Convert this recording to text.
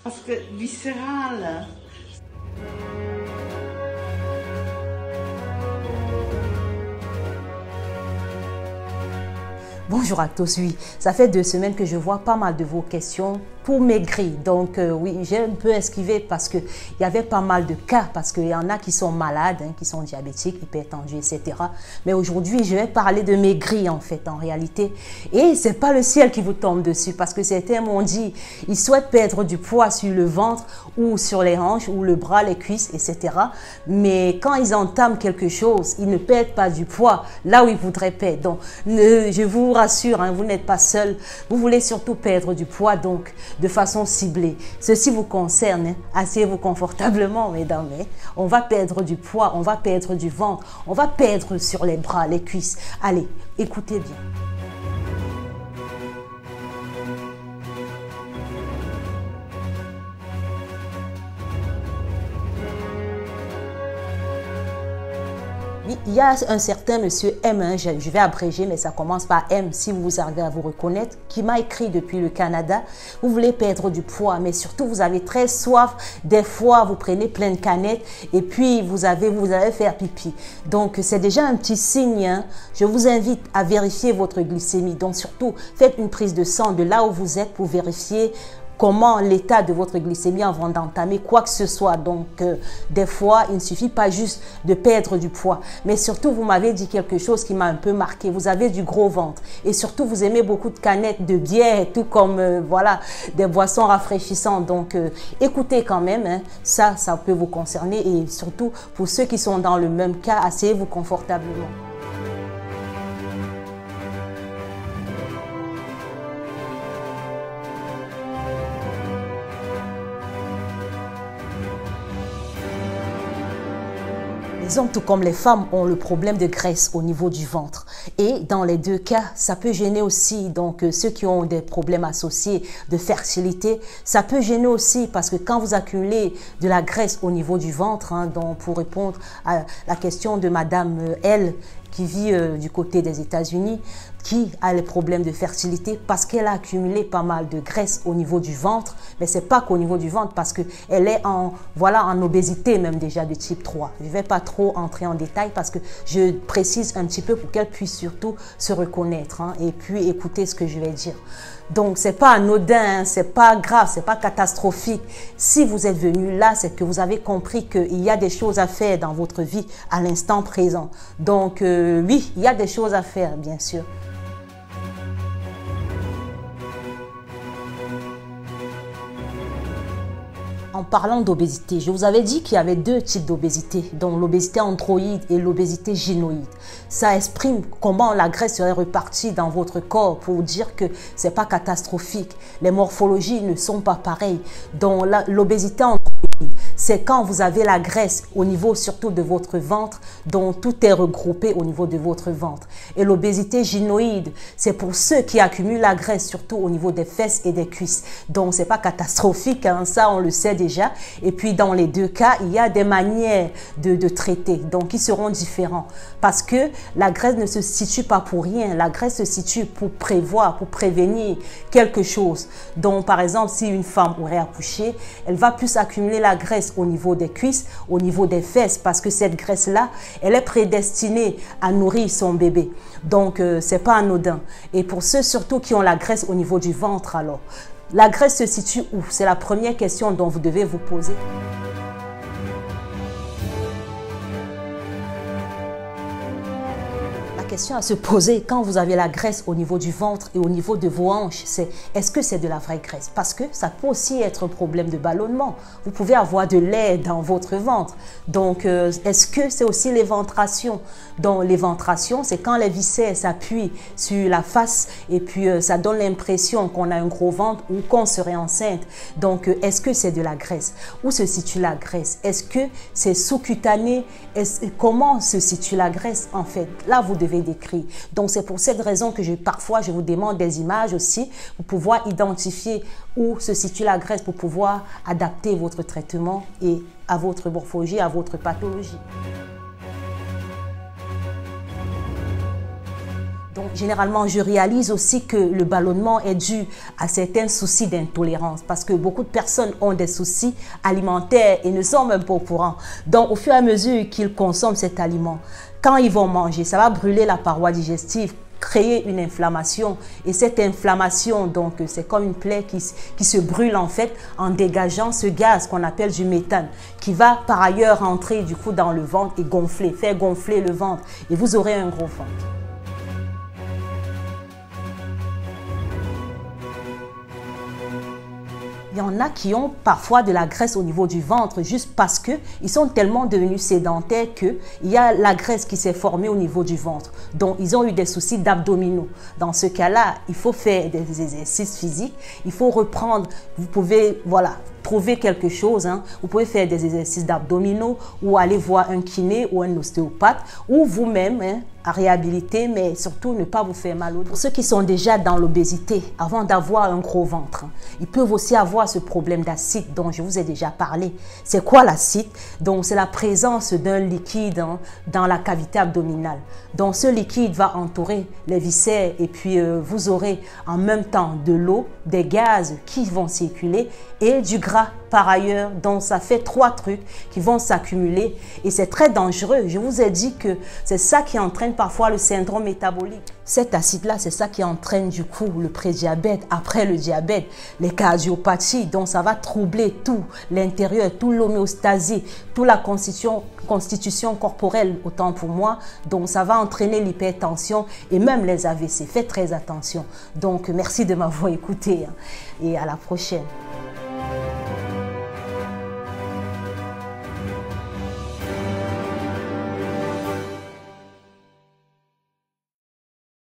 parce que viscéral. Bonjour à tous, oui, ça fait 2 semaines que je vois pas mal de vos questions pour maigrir. Donc oui, j'ai un peu esquivé parce qu'il y avait pas mal de cas, parce qu'il y en a qui sont malades, qui sont diabétiques, hypertendus, etc. Mais aujourd'hui, je vais parler de maigrir en fait, en réalité. Et c'est pas le ciel qui vous tombe dessus, parce que certains m'ont dit, ils souhaitent perdre du poids sur le ventre ou sur les hanches ou le bras, les cuisses, etc. Mais quand ils entament quelque chose, ils ne perdent pas du poids là où ils voudraient perdre. Donc, je vous rassure, vous n'êtes pas seul. Vous voulez surtout perdre du poids, donc de façon ciblée. Ceci vous concerne. Asseyez-vous confortablement, mesdames. On va perdre du poids, on va perdre du ventre, on va perdre sur les bras, les cuisses. Allez, écoutez bien. Il y a un certain monsieur M, je vais abréger, mais ça commence par M, si vous arrivez à vous reconnaître, qui m'a écrit depuis le Canada. Vous voulez perdre du poids, mais surtout vous avez très soif. Des fois, vous prenez plein de canettes et puis vous allez faire pipi. Donc, c'est déjà un petit signe. Je vous invite à vérifier votre glycémie. Donc, surtout, faites une prise de sang de là où vous êtes pour vérifier comment l'état de votre glycémie avant d'entamer quoi que ce soit. Donc, des fois, il ne suffit pas juste de perdre du poids. Mais surtout, vous m'avez dit quelque chose qui m'a un peu marqué. Vous avez du gros ventre. Et surtout, vous aimez beaucoup de canettes de bière, tout comme, voilà, des boissons rafraîchissantes. Donc, écoutez quand même, ça peut vous concerner. Et surtout, pour ceux qui sont dans le même cas, asseyez-vous confortablement. Les hommes, tout comme les femmes, ont le problème de graisse au niveau du ventre. Et dans les 2 cas, ça peut gêner aussi. Donc, ceux qui ont des problèmes associés de fertilité, ça peut gêner aussi parce que quand vous accumulez de la graisse au niveau du ventre, donc pour répondre à la question de Madame L, qui vit du côté des États-Unis, qui a les problèmes de fertilité parce qu'elle a accumulé pas mal de graisse au niveau du ventre. Mais c'est pas qu'au niveau du ventre parce qu'elle est en obésité même déjà de type 3. Je ne vais pas trop entrer en détail parce que je précise un petit peu pour qu'elle puisse surtout se reconnaître et puis écouter ce que je vais dire. Donc, c'est pas anodin, c'est pas grave, c'est pas catastrophique. Si vous êtes venu là, c'est que vous avez compris qu'il y a des choses à faire dans votre vie à l'instant présent. Donc, oui, il y a des choses à faire, bien sûr. En parlant d'obésité, je vous avais dit qu'il y avait 2 types d'obésité, donc l'obésité androïde et l'obésité gynoïde. Ça exprime comment la graisse serait repartie dans votre corps pour dire que c'est pas catastrophique. Les morphologies ne sont pas pareilles. Donc l'obésité androïde, c'est quand vous avez la graisse au niveau surtout de votre ventre, dont tout est regroupé au niveau de votre ventre. Et l'obésité gynoïde, c'est pour ceux qui accumulent la graisse surtout au niveau des fesses et des cuisses. Donc c'est pas catastrophique, ça on le sait déjà. Et puis dans les 2 cas, il y a des manières de traiter, donc qui seront différents. Parce que la graisse ne se situe pas pour rien. La graisse se situe pour prévoir, pour prévenir quelque chose. Donc par exemple, si une femme aurait accouché, elle va plus accumuler la graisse au niveau des cuisses, au niveau des fesses, parce que cette graisse-là, elle est prédestinée à nourrir son bébé. Donc c'est pas anodin. Et pour ceux surtout qui ont la graisse au niveau du ventre, alors, la graisse se situe où? C'est la première question dont vous devez vous poser. Question à se poser quand vous avez la graisse au niveau du ventre et au niveau de vos hanches, c'est est-ce que c'est de la vraie graisse? Parce que ça peut aussi être un problème de ballonnement. Vous pouvez avoir de lait dans votre ventre. Donc, est-ce que c'est aussi l'éventration? Donc, l'éventration, c'est quand les viscères s'appuient sur la face et puis ça donne l'impression qu'on a un gros ventre ou qu'on serait enceinte. Donc, est-ce que c'est de la graisse? Où se situe la graisse? Est-ce que c'est sous-cutané? Comment se situe la graisse en fait? Là, vous devez décrire. Donc, c'est pour cette raison que parfois, je vous demande des images aussi pour pouvoir identifier où se situe la graisse, pour pouvoir adapter votre traitement et à votre morphologie, à votre pathologie. Donc, généralement, je réalise aussi que le ballonnement est dû à certains soucis d'intolérance parce que beaucoup de personnes ont des soucis alimentaires et ne sont même pas au courant. Donc, au fur et à mesure qu'ils consomment cet aliment, quand ils vont manger, ça va brûler la paroi digestive, créer une inflammation, et cette inflammation, donc c'est comme une plaie qui se brûle en fait en dégageant ce gaz qu'on appelle du méthane, qui va par ailleurs entrer du coup dans le ventre et gonfler, faire gonfler le ventre, et vous aurez un gros ventre. Il y en a qui ont parfois de la graisse au niveau du ventre juste parce qu'ils sont tellement devenus sédentaires qu'il y a la graisse qui s'est formée au niveau du ventre. Donc, ils ont eu des soucis d'abdominaux. Dans ce cas-là, il faut faire des exercices physiques. Il faut reprendre, vous pouvez, voilà, trouver quelque chose. Vous pouvez faire des exercices d'abdominaux ou aller voir un kiné ou un ostéopathe ou vous-même à réhabiliter, mais surtout ne pas vous faire mal au dos. Pour ceux qui sont déjà dans l'obésité, avant d'avoir un gros ventre, ils peuvent aussi avoir ce problème d'acide dont je vous ai déjà parlé. C'est quoi l'acide? Donc, c'est la présence d'un liquide dans la cavité abdominale. Donc, ce liquide va entourer les viscères et puis vous aurez en même temps de l'eau, des gaz qui vont circuler et du gras par ailleurs. Donc, ça fait 3 trucs qui vont s'accumuler et c'est très dangereux. Je vous ai dit que c'est ça qui entraîne parfois le syndrome métabolique. Cet acide-là, c'est ça qui entraîne du coup le prédiabète, après le diabète, les cardiopathies. Donc, ça va troubler tout l'intérieur, tout l'homéostasie, toute la constitution corporelle, autant pour moi. Donc, ça va entraîner l'hypertension et même les AVC. Faites très attention. Donc, merci de m'avoir écouté et à la prochaine.